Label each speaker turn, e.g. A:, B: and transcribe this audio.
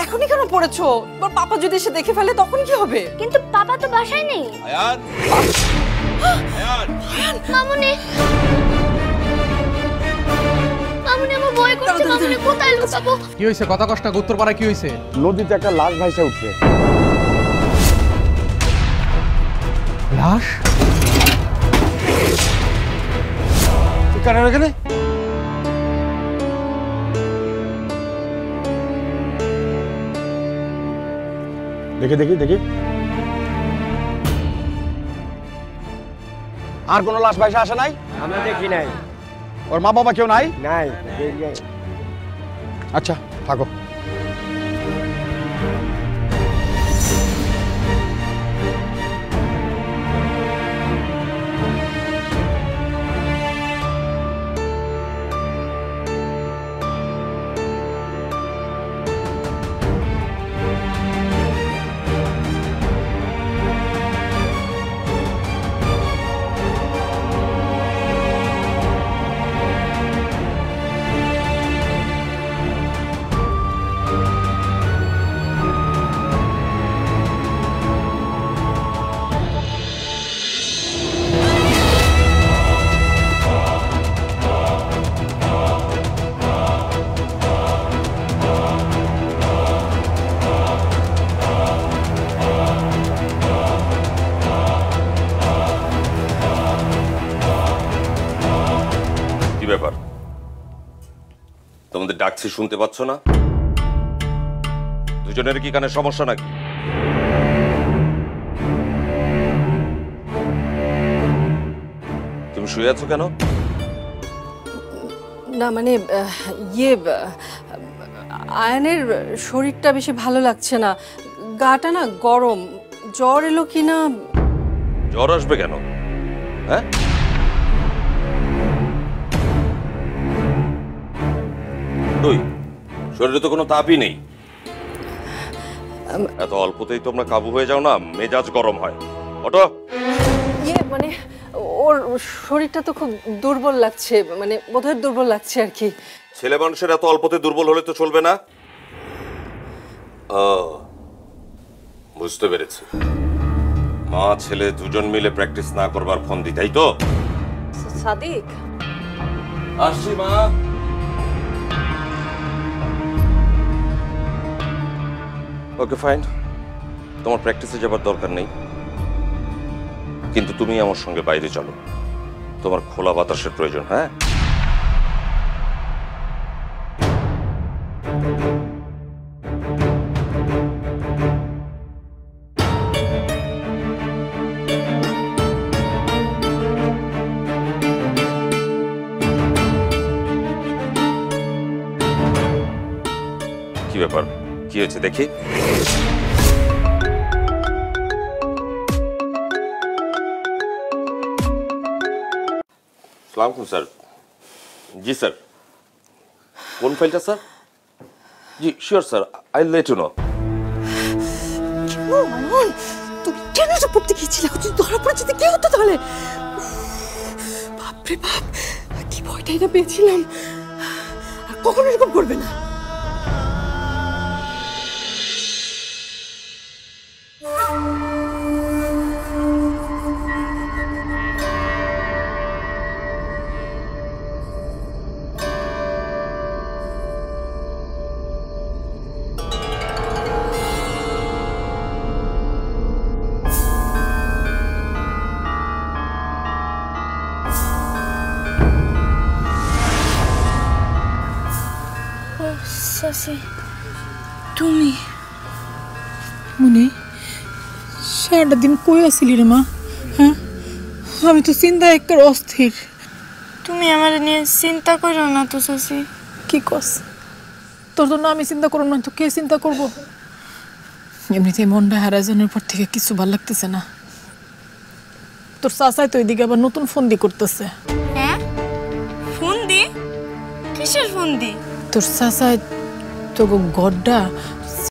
A: এখনই কেন পড়েছো? তোর পাপা যদি এসে দেখে ফেলে তখন কি হবে?
B: কিন্তু পাপা তো বাসায় নেই।
C: আয়ান
B: আয়ান মামুনি মামুনি আমার ভয় করছে। মামুনি কোথায় লুকাবো?
D: কি হইছে? কথা কষ্ট না, উত্তরপাড়ায় কি হইছে?
E: নদীতে একটা লাশ ভাইসা উঠছে।
D: লাশ?
E: কেন এখানে? দেখি দেখি দেখি, আর কোনো লাশ ভাইসা আসে নাই?
F: আমরা দেখি নাই।
E: ওর মা বাবা কেউ নাই?
F: নাই।
E: আচ্ছা থাকো।
C: ব্যাপার, তোমাদের ডাকছি শুনতে পাচ্ছ না? দুজনের কি কানে সমস্যা নাকি? তুমি শুয়ে আছো কেন?
A: না মানে ইয়ে, আয়ানের শরীরটা বেশি ভালো লাগছে না, গাটা না গরম, জ্বর এলো কিনা।
C: জ্বর আসবে কেন? হ্যাঁ, শরীরে তো কোনো তাপই নেই। এত অল্পতেই তোমরা কাবু হয়ে যাও না, মেজাজ গরম হয়। ওঠো।
A: ইয়ে মানে ওর শরীরটা তো খুব দুর্বল লাগছে, মানে বোধহয় দুর্বল লাগছে আর কি।
C: ছেলে মানুষের এত অল্পতে দুর্বল হলে তো চলবে না। বুঝতে পেরেছি, মা ছেলে দুজন মিলে প্র্যাকটিস না করবার ফন্দি, তাই তো?
A: সাদিক,
C: আসছি মা। ওকে ফাইন, তোমার প্র্যাকটিসে যাবার দরকার নেই, কিন্তু তুমি আমার সঙ্গে বাইরে চলো, তোমার খোলা বাতাসের প্রয়োজন। হ্যাঁ, কি ব্যাপার, কি হয়েছে দেখি? সালাম স্যার। জি স্যার, কোন ফাইলটা স্যার? জি sure sir, I let you know.
A: তুমি কেন এটা পড়তে গিয়েছিলে? তুই ধরা পড়ে যেতে কি হতো তাহলে? বাপরে বাপ, কি ভয়টাই না পেয়েছিলাম। আর কখনো এরকম করবে না।
G: তুমি মনে সারাটা দিন কই আসিলি রে মা? হ্যাঁ, আমি তো চিন্তা একবার অস্থির।
B: তুমি আমার নিয়ে চিন্তা করো না তো শশী।
G: কি কস? তোর জন্য আমি চিন্তা করব না তো কে চিন্তা করব? এমনিতে মনটা হারাজনের পর থেকে কিছু ভালো লাগতেছে না। তোর চাচাই তো ওইদিকে আবার নতুন ফোন দি করতেছে।
B: হ্যাঁ, ফোন দি? কিসের ফোন দি?
G: তোর চাচাই তো গড্ডা